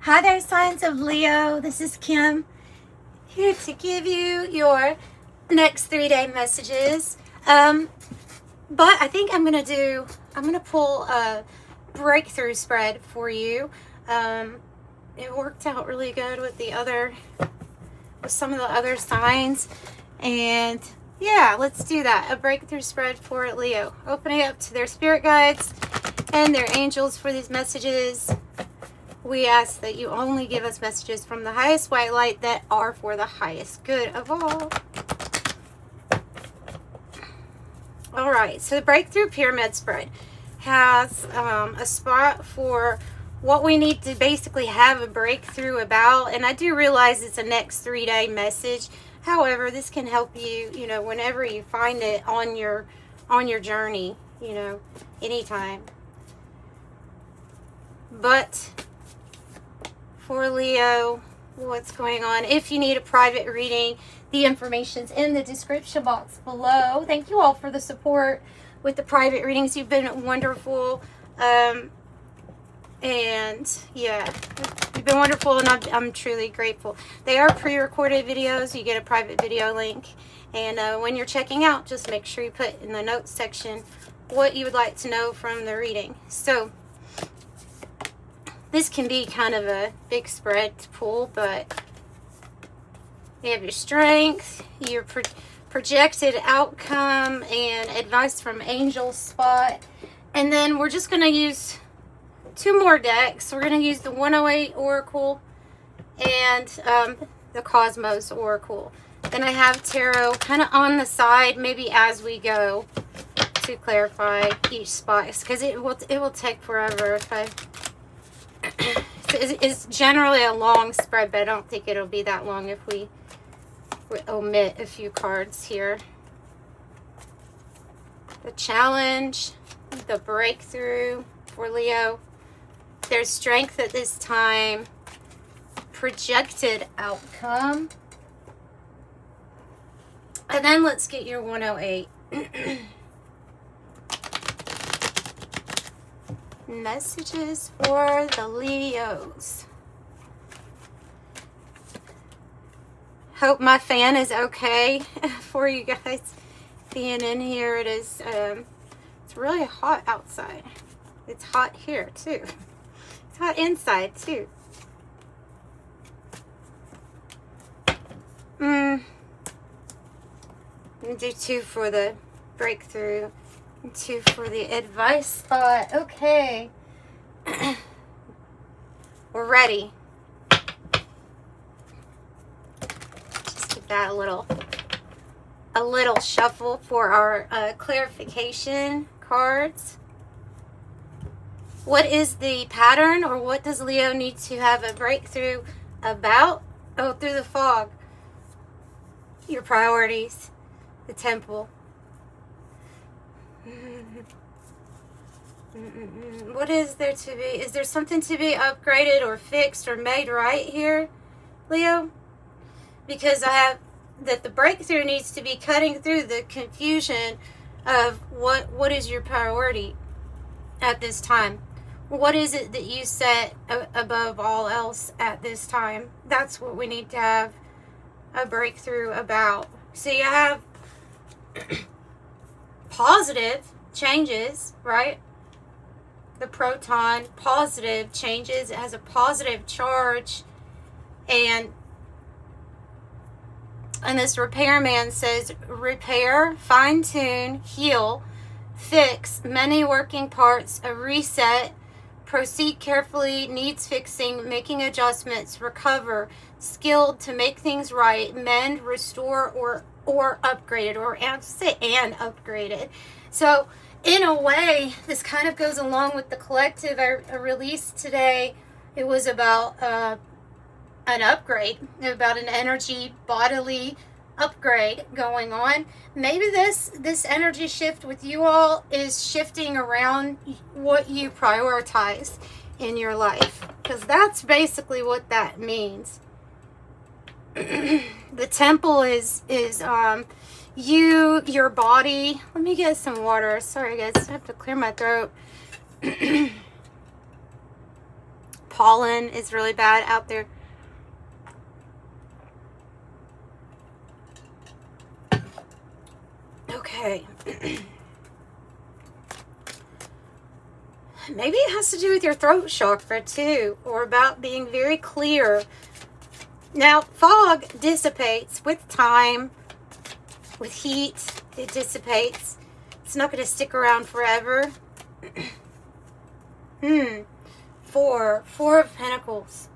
Hi there, signs of Leo. This is Kim, here to give you your next 3-day messages. But I think I'm gonna pull a breakthrough spread for you. It worked out really good with some of the other signs, and yeah, let's do that. A breakthrough spread for Leo, opening up to their spirit guides and their angels for these messages. We ask that you only give us messages from the highest white light that are for the highest good of all. All right, so the breakthrough pyramid spread has a spot for what we need to basically have a breakthrough about. And I do realize it's a next 3-day message. However, this can help you, whenever you find it on your journey, anytime. But for Leo, what's going on? If you need a private reading, the information's in the description box below. Thank you all for the support with the private readings. You've been wonderful. And yeah, you've been wonderful, and I'm truly grateful. They are pre-recorded videos. You get a private video link. And when you're checking out, just make sure you put in the notes section what you would like to know from the reading. So this can be kind of a big spread to pull, but you have your strength, your projected outcome, and advice from angel spot. And then we're just going to use 2 more decks. We're going to use the 108 Oracle and the Cosmos Oracle. Then I have tarot kind of on the side, maybe as we go, to clarify each spot, because it will take forever if I... It's generally a long spread, but I don't think it'll be that long if we omit a few cards here. The challenge, the breakthrough for Leo. There's strength at this time. Projected outcome. And then let's get your 108. Messages for the Leos. Hope my fan is okay for you guys being in here. It is it's really hot outside. It's hot here too. It's hot inside too. I'm gonna do 2 for the breakthrough. 2 for the advice spot. Okay. We're ready. Just give that a little shuffle for our clarification cards. What is the pattern, or what does Leo need to have a breakthrough about? Oh, through the fog. Your priorities. The temple. What is there to be? Is there something to be upgraded or fixed or made right here, Leo? Because I have that the breakthrough needs to be cutting through the confusion of what is your priority at this time. What is it that you set above all else at this time? That's what we need to have a breakthrough about. So you have positive changes, right? The proton, positive changes. It has a positive charge. And this repairman says repair, fine-tune, heal, fix many working parts, a reset, proceed carefully, needs fixing, making adjustments, recover, skilled to make things right, mend, restore, or upgraded, or upgraded. So in a way, this kind of goes along with the collective I released today. It was about an upgrade, about an energy bodily upgrade going on. Maybe this energy shift with you all is shifting around what you prioritize in your life, because that's basically what that means. The temple is your body. Let me get some water. Sorry guys, I have to clear my throat. pollen is really bad out there. Okay. Maybe it has to do with your throat chakra too, or about being very clear. Now, fog dissipates with time, with heat. It dissipates. It's not going to stick around forever. Four of Pentacles.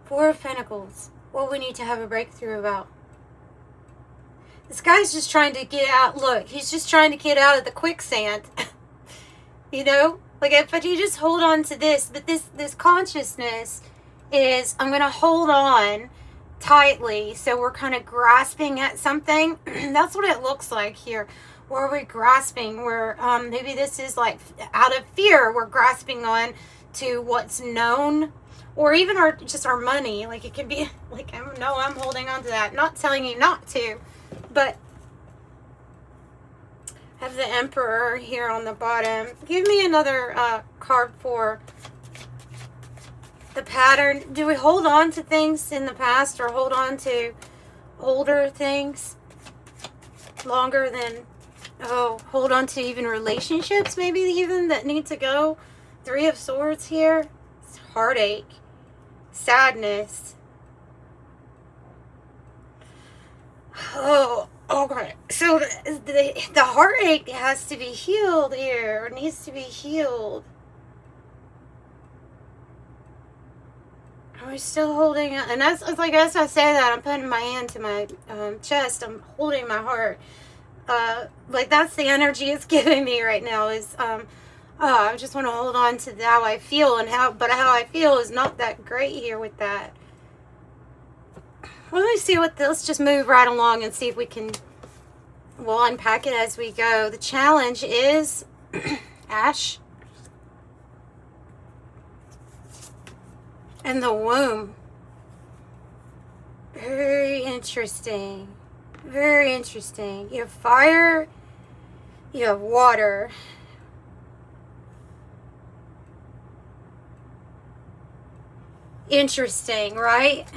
Four of Pentacles. What we need to have a breakthrough about. This guy's just trying to get out. Look, he's just trying to get out of the quicksand. You know? Like, if you just hold on to this. But this consciousness is, I'm going to hold on tightly. So we're kind of grasping at something. That's what it looks like here. Where are we grasping? We're, maybe this is like out of fear. We're grasping on to what's known. Or even just our money. Like, it can be, like, no, I'm holding on to that. Not telling you not to. But have the Emperor here on the bottom. Give me another card for the pattern. Do we hold on to things in the past or hold on to older things longer than, hold on to even relationships maybe even that need to go? Three of Swords here. It's heartache. Sadness. Oh, okay. So the heartache has to be healed here. It needs to be healed. Are we still holding it? And that's like, as I say that, I'm putting my hand to my chest. I'm holding my heart. Like, that's the energy it's giving me right now is, I just want to hold on to how I feel but how I feel is not that great here with that. Well, let me see let's just move right along and see if we can, we'll unpack it as we go. The challenge is Ash and the womb. Very interesting. Very interesting. You have fire, you have water. Interesting, right?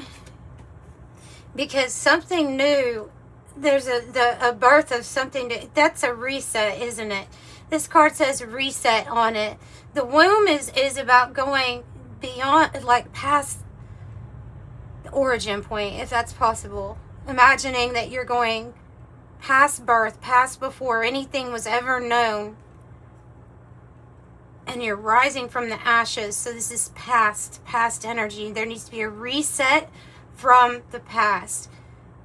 Because something new, there's a birth of something new. That's a reset, isn't it? This card says reset on it. The womb is about going beyond, like past the origin point, if that's possible. Imagining that you're going past birth, past before anything was ever known. And you're rising from the ashes. So this is past energy. There needs to be a reset from the past.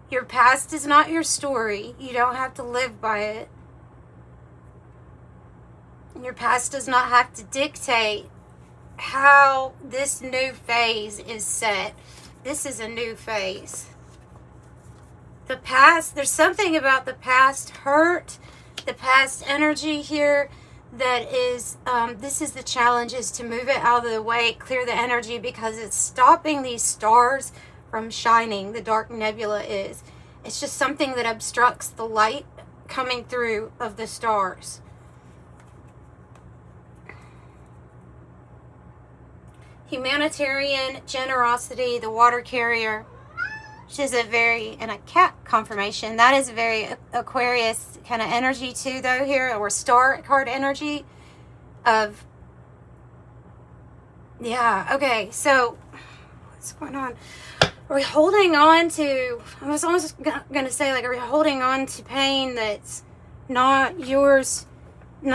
Your past is not your story. You don't have to live by it. Your past does not have to dictate how this new phase is set. This is a new phase. The past, there's something about the past hurt, the past energy here that is, this is the challenge, is to move it out of the way, clear the energy, because it's stopping these stars from shining. The dark nebula is. It's just something that obstructs the light coming through of the stars. Humanitarian generosity, the water carrier, which is a very, and a cat confirmation. That is a very Aquarius kind of energy too, though, here, or star card energy of, yeah, okay, so what's going on? Are we holding on to, I was almost going to say, like, are we holding on to pain that's not yours, you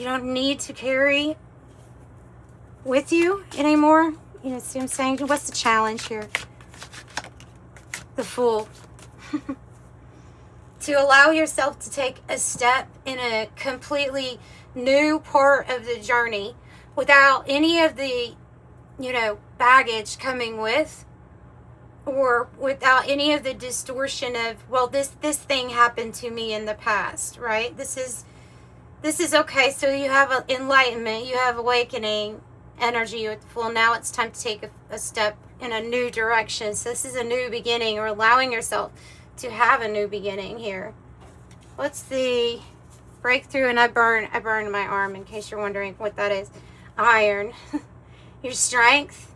don't need to carry with you anymore? You know, see what I'm saying? What's the challenge here? The Fool. To allow yourself to take a step in a completely new part of the journey without any of the, baggage coming with, or without any of the distortion of, well, this thing happened to me in the past, right? This is okay. So you have enlightenment, you have awakening energy with the Fool. Now it's time to take a step in a new direction. So this is a new beginning, or allowing yourself to have a new beginning here. What's the breakthrough? And I burned my arm, in case you're wondering what that is. iron. Your strength.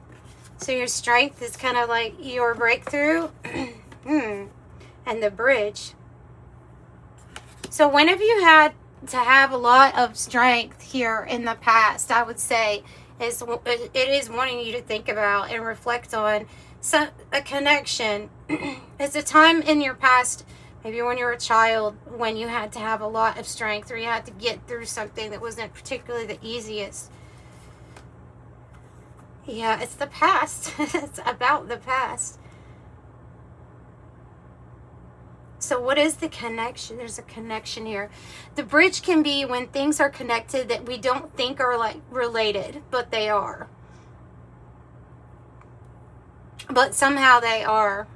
So your strength is kind of like your breakthrough. And the bridge. So when have you had to have a lot of strength here in the past? I would say it is wanting you to think about and reflect on a connection. It's a time in your past, maybe when you were a child, when you had to have a lot of strength, or you had to get through something that wasn't particularly the easiest. Yeah, it's the past. It's about the past. So what is the connection? There's a connection here. The bridge can be when things are connected that we don't think are like related, but they are. But somehow they are.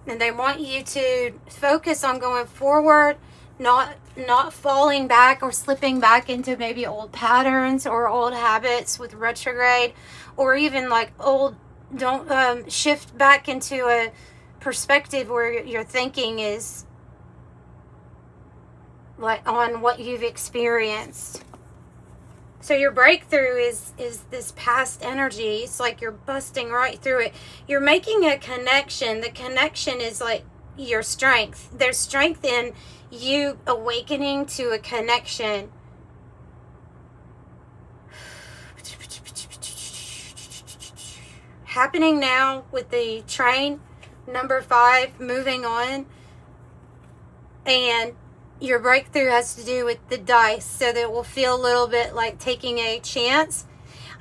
And they want you to focus on going forward, not falling back or slipping back into maybe old patterns or old habits with retrograde, or even like don't shift back into a perspective where your thinking is like on what you've experienced. So your breakthrough is this past energy. It's like you're busting right through it. You're making a connection. The connection is like your strength. There's strength in you awakening to a connection. Happening now with the train, number 5, moving on. And your breakthrough has to do with the dice, so that it will feel a little bit like taking a chance.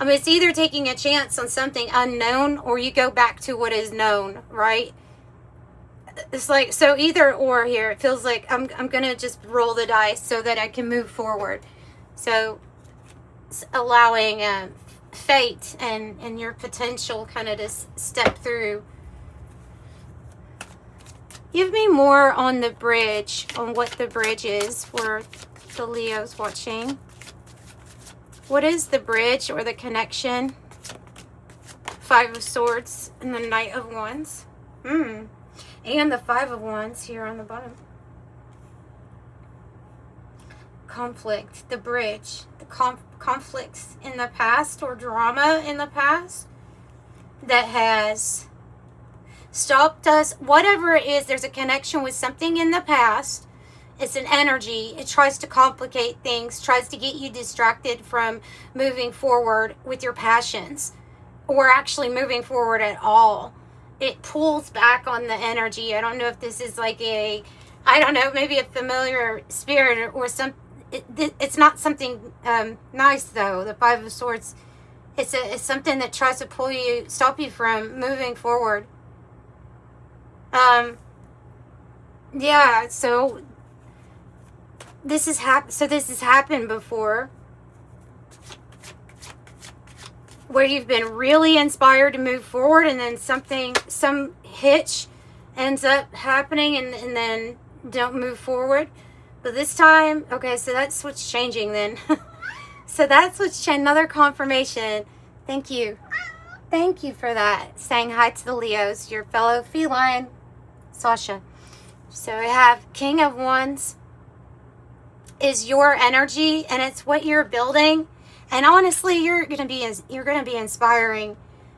I mean, it's either taking a chance on something unknown, or you go back to what is known, right? It's like, so either or here. It feels like I'm going to just roll the dice so that I can move forward. So it's allowing fate and your potential kind of to step through. Give me more on the bridge, on what the bridge is for the Leos watching. What is the bridge or the connection? 5 of Swords and the Knight of Wands. And the 5 of Wands here on the bottom. Conflict, the bridge, the conflicts in the past or drama in the past that has stopped us. Whatever it is, there's a connection with something in the past. It's an energy. It tries to complicate things, tries to get you distracted from moving forward with your passions, or actually moving forward at all. It pulls back on the energy. I don't know if this is like maybe a familiar spirit or some. It's not something nice though. The 5 of Swords. It's something that tries to stop you from moving forward. Yeah, so this has happened before, where you've been really inspired to move forward, and then some hitch ends up happening, and then don't move forward. But this time, okay, so that's what's changing then. So that's what's another confirmation. Thank you for that. Saying hi to the Leos, your fellow feline, Sasha. So we have King of Wands is your energy, and it's what you're building. And honestly, you're gonna be inspiring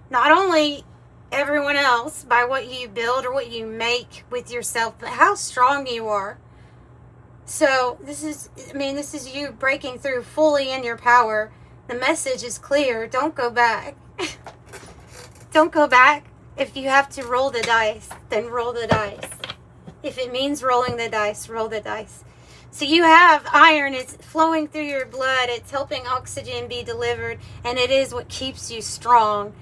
not only everyone else by what you build or what you make with yourself, but how strong you are. So this is you breaking through fully in your power. The message is clear. Don't go back. Don't go back. If you have to roll the dice, then roll the dice. If it means rolling the dice, roll the dice. So you have iron. It's flowing through your blood. It's helping oxygen be delivered. And it is what keeps you strong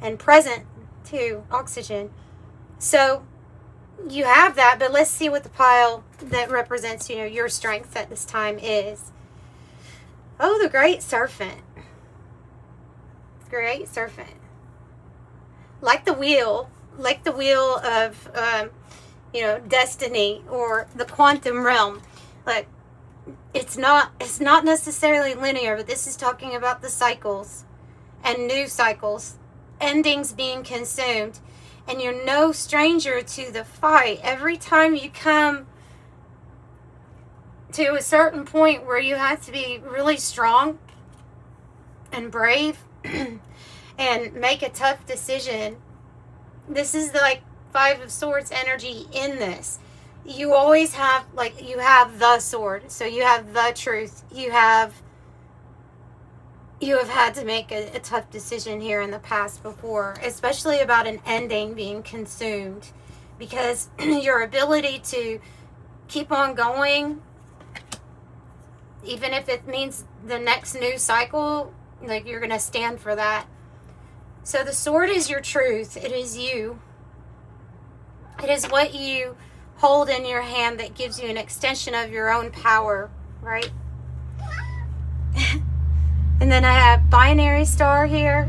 and present to oxygen. So you have that, but let's see what the pile that represents, your strength at this time is. Oh, the Great Serpent. Great Serpent. Like the wheel of, destiny or the quantum realm. Like, it's not necessarily linear, but this is talking about the cycles and new cycles, endings being consumed. And you're no stranger to the fight. Every time you come to a certain point where you have to be really strong and brave and make a tough decision. This is like Five of Swords energy in this. You always have, like, you have the sword, so you have the truth. You have had to make a tough decision here in the past before, especially about an ending being consumed, because your ability to keep on going, even if it means the next new cycle, like, you're going to stand for that. So the sword is your truth. It is you. It is what you hold in your hand that gives you an extension of your own power, right? And then I have binary star here,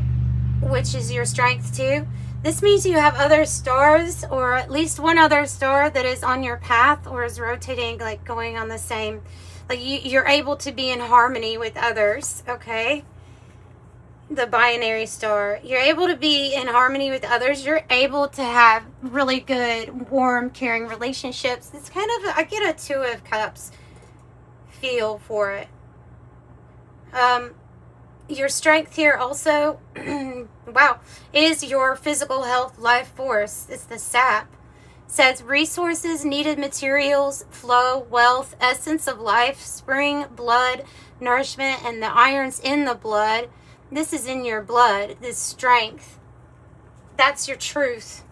which is your strength too. This means you have other stars, or at least one other star that is on your path or is rotating, like going on the same, like you're able to be in harmony with others, okay? The binary star, you're able to be in harmony with others. You're able to have really good, warm, caring relationships. It's kind of, I get a Two of Cups feel for it. Your strength here also, wow, is your physical health, life force. It's the sap. It says resources, needed materials, flow, wealth, essence of life, spring, blood, nourishment, and the iron's in the blood. This is in your blood, this strength. That's your truth.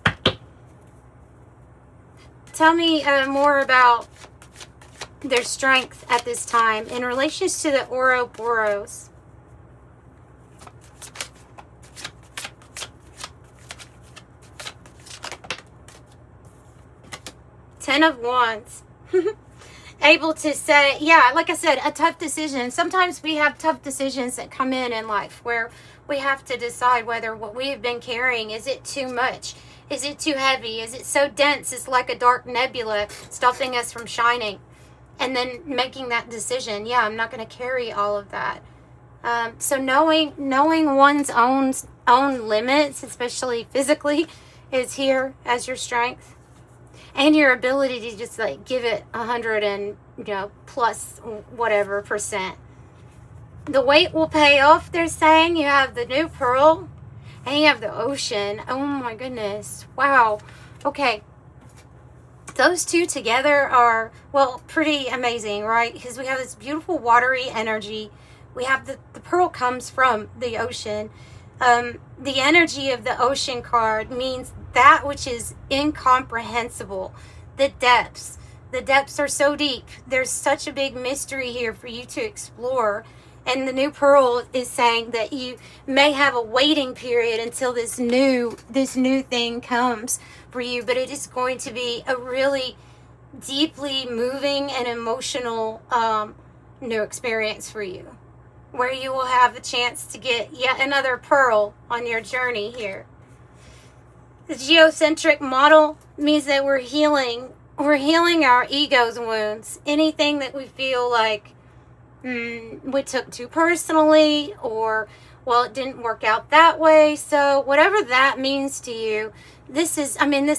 Tell me more about their strength at this time in relation to the Ouroboros. Ten of Wands. Able to say, yeah, like I said, a tough decision. Sometimes we have tough decisions that come in life where we have to decide whether what we have been carrying, is it too much? Is it too heavy? Is it so dense? It's like a dark nebula stopping us from shining. And then making that decision, yeah, I'm not going to carry all of that. So knowing one's own limits, especially physically, is here as your strength. And your ability to just like give it 100 and, plus whatever percent. The Waite will pay off, they're saying. You have the new pearl and you have the ocean. Oh my goodness. Wow. Okay. Those two together are, well, pretty amazing, right? Because we have this beautiful watery energy. We have the pearl comes from the ocean. The energy of the ocean card means that which is incomprehensible. The depths are so deep. There's such a big mystery here for you to explore. And the new pearl is saying that you may have a waiting period until this new thing comes for you, but it is going to be a really deeply moving and emotional new experience for you, where you will have a chance to get yet another pearl on your journey here. The geocentric model means that we're healing our ego's wounds. Anything that we feel like we took too personally, or, well, it didn't work out that way. So whatever that means to you, this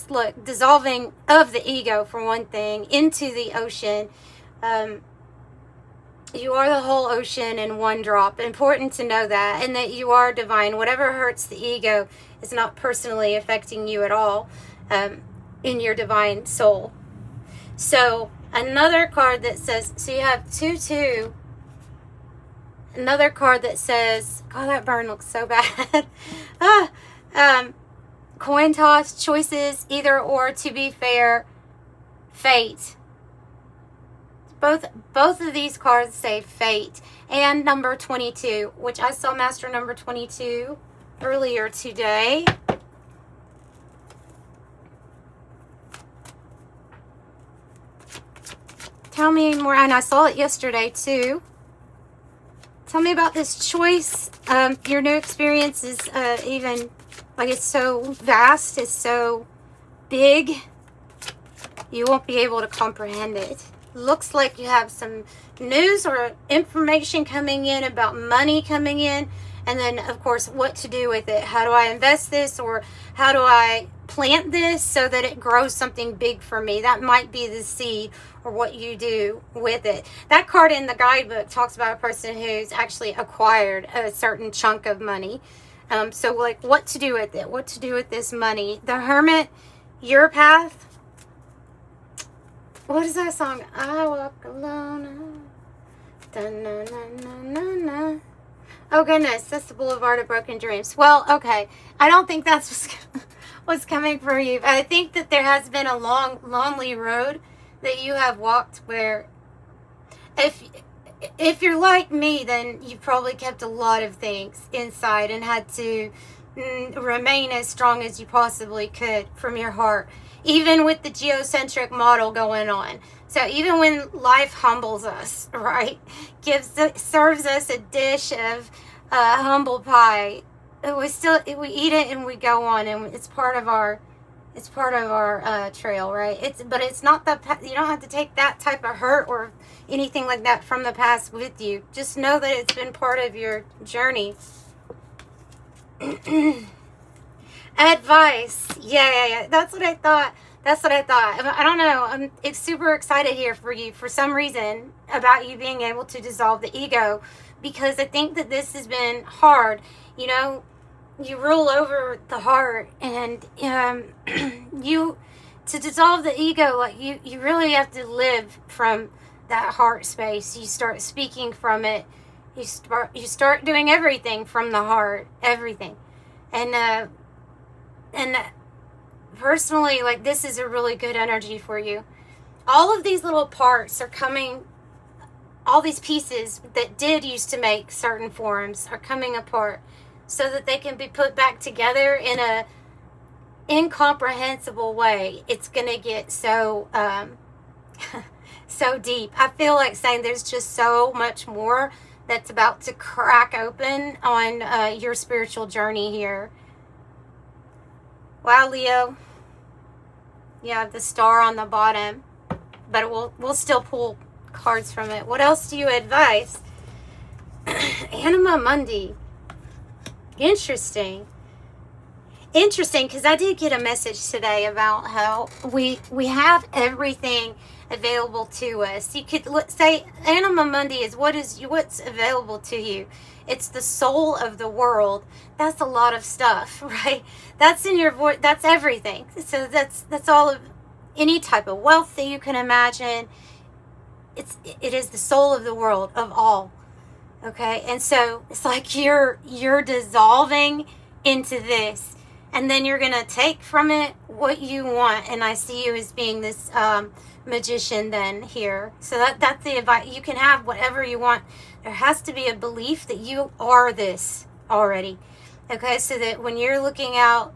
look, dissolving of the ego, for one thing, into the ocean. You are the whole ocean in one drop. Important to know that, and that you are divine. Whatever hurts the ego is not personally affecting you at all in your divine soul. So another card that says, so you have 2-2. Another card that says, God, that burn looks so bad. Coin toss, choices, either or, to be fair, fate. Both of these cards say fate. And number 22, which I saw Master number 22 earlier today. Tell me more, and I saw it yesterday too. Tell me about this choice. Your new experience is even, like, it's so vast, it's so big, you won't be able to comprehend it. Looks like you have some news or information coming in about money coming in, and then of course what to do with it. How do I invest this, or how do I plant this so that it grows something big for me. That might be the seed or what you do with it. That card in the guidebook talks about a person who's actually acquired a certain chunk of money. So like what to do with it, what to do with this money. The Hermit, your path. What is that song? I walk alone. Da-na-na-na-na-na. Oh goodness, that's the Boulevard of Broken Dreams. Well, okay. I don't think that's what's coming for you. I think that there has been a long, lonely road that you have walked where if you're like me, then you probably kept a lot of things inside and had to remain as strong as you possibly could from your heart, even with the geocentric model going on. So even when life humbles us, right, serves us a dish of humble pie, we eat it and we go on, and it's part of our trail, right? But it's not you don't have to take that type of hurt or anything like that from the past with you. Just know that it's been part of your journey. Advice. Yeah. That's what I thought. I don't know. I'm super excited here for you for some reason about you being able to dissolve the ego, because I think that this has been hard. You know, you rule over the heart, and to dissolve the ego, like you really have to live from that heart space. You start speaking from it. You start doing everything from the heart, everything. And personally, like, this is a really good energy for you. All of these little parts are coming, all these pieces that did used to make certain forms are coming apart so that they can be put back together in a incomprehensible way. It's gonna get so so deep. I feel like saying there's just so much more that's about to crack open on your spiritual journey here. Wow, Leo. You have the star on the bottom, but we'll still pull cards from it. What else do you advise? Anima Mundi. Interesting, because I did get a message today about how we have everything available to us. You could say Anima Mundi is what's available to you. It's the soul of the world. That's a lot of stuff, right? That's in your voice. That's everything. So that's all of any type of wealth that you can imagine. It is the soul of the world, of all. Okay, and so it's like you're dissolving into this, and then you're gonna take from it what you want. And I see you as being this magician then here. So that's the advice. You can have whatever you want. There has to be a belief that you are this already. Okay, so that when you're looking out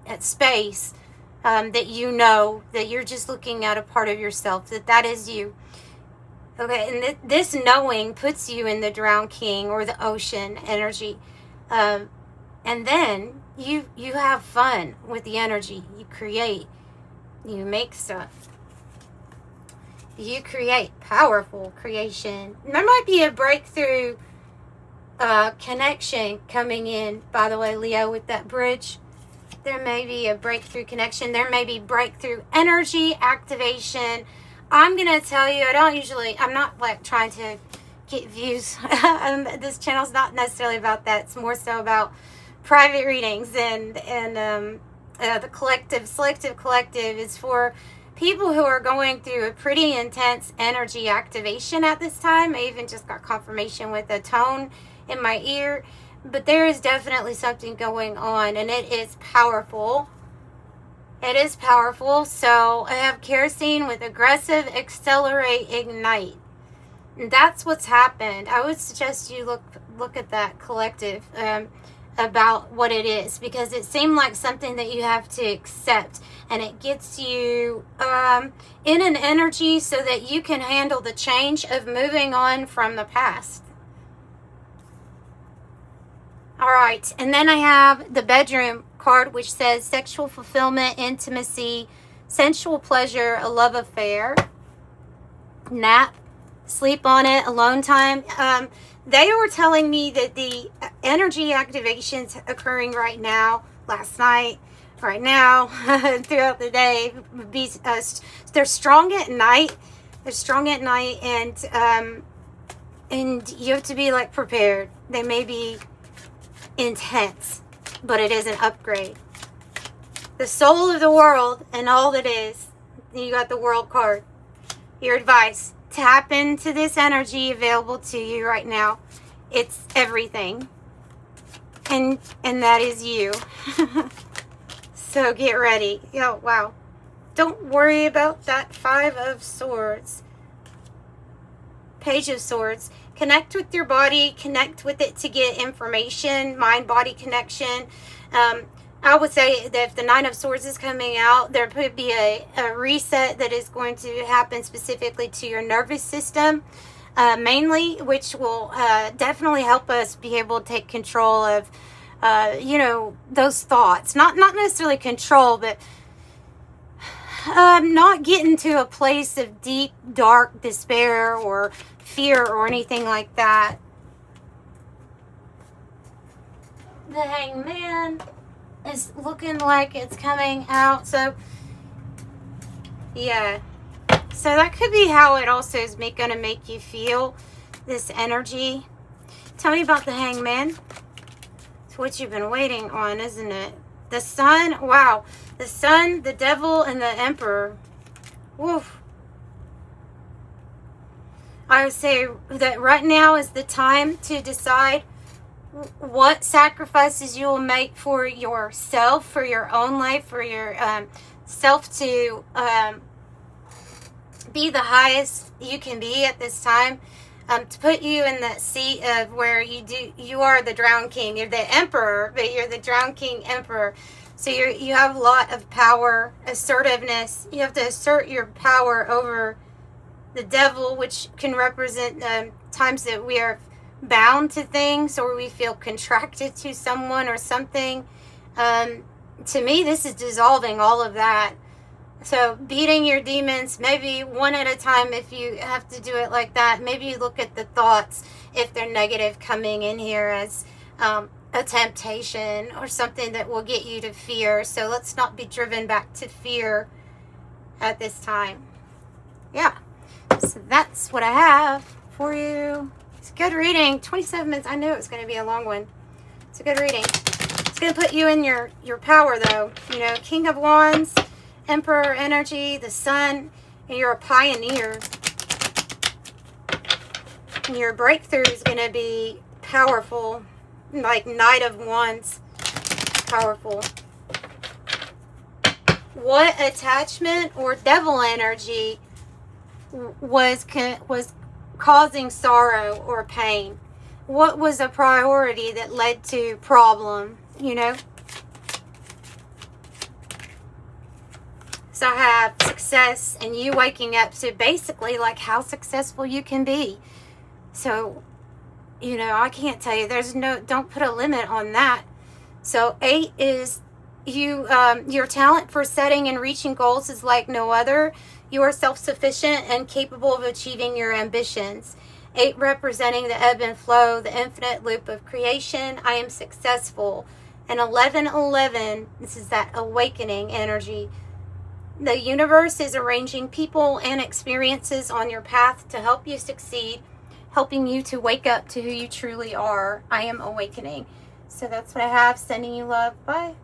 at space, that you know that you're just looking at a part of yourself, that is you. Okay, and this knowing puts you in the drowned king or the ocean energy. And then you have fun with the energy. You create. You make stuff. You create powerful creation. There might be a breakthrough connection coming in, by the way, Leo, with that bridge. There may be a breakthrough connection. There may be breakthrough energy activation. I'm going to tell you, I'm not like trying to get views. This channel's not necessarily about that. It's more so about private readings and the selective collective is for people who are going through a pretty intense energy activation at this time. I even just got confirmation with a tone in my ear. But there is definitely something going on, and it is powerful. It is powerful. So I have kerosene with aggressive, accelerate, ignite. And that's what's happened. I would suggest you look at that collective about what it is, because it seemed like something that you have to accept, and it gets you in an energy so that you can handle the change of moving on from the past. All right, and then I have the bedroom card, which says sexual fulfillment, intimacy, sensual pleasure, a love affair, nap, sleep on it, alone time. They were telling me that the energy activations occurring right now, last night, right now, throughout the day. They're strong at night. They're strong at night, and you have to be like prepared. They may be intense, but it is an upgrade. The soul of the world and all that is. You got the world card. Your advice: tap into this energy available to you right now. It's everything, and that is you. So get ready. Oh, wow. Don't worry about that 5 of Swords. Page of Swords. Connect with your body. Connect with it to get information. Mind-body connection. I would say that if the 9 of Swords is coming out, there could be a reset that is going to happen specifically to your nervous system. Mainly, which will definitely help us be able to take control of those thoughts. Not necessarily control, but not get into a place of deep, dark despair or fear or anything like that. The Hangman is looking like it's coming out. So, yeah. So that could be how it also is going to make you feel, this energy. Tell me about the Hangman. It's what you've been waiting on, isn't it? The Sun. Wow. The Sun, the Devil, and the Emperor. Woof. I would say that right now is the time to decide what sacrifices you will make for yourself, for your own life, for your self to be the highest you can be at this time. To put you in that seat of where you are the Drowned King. You're the Emperor, but you're the Drowned King Emperor. So you have a lot of power, assertiveness. You have to assert your power over the Devil, which can represent times that we are bound to things or we feel contracted to someone or something. To me, this is dissolving all of that. So beating your demons, maybe one at a time if you have to do it like that. Maybe you look at the thoughts if they're negative coming in here as a temptation or something that will get you to fear. So let's not be driven back to fear at this time. Yeah. So that's what I have for you. It's a good reading. 27 minutes. I knew it was going to be a long one. It's a good reading. It's going to put you in your power, though. You know, King of Wands, Emperor energy, the Sun, and you're a pioneer. And your breakthrough is going to be powerful, like Knight of Wands, powerful. What attachment or devil energy was causing sorrow or pain? What was a priority that led to problem, you know? So I have success and you waking up to basically like how successful you can be. So, you know, I can't tell you, don't put a limit on that. So 8 is your talent for setting and reaching goals is like no other. You are self-sufficient and capable of achieving your ambitions. 8 representing the ebb and flow, the infinite loop of creation. I am successful. And 11, this is that awakening energy. The universe is arranging people and experiences on your path to help you succeed, helping you to wake up to who you truly are. I am awakening. So that's what I have. Sending you love. Bye.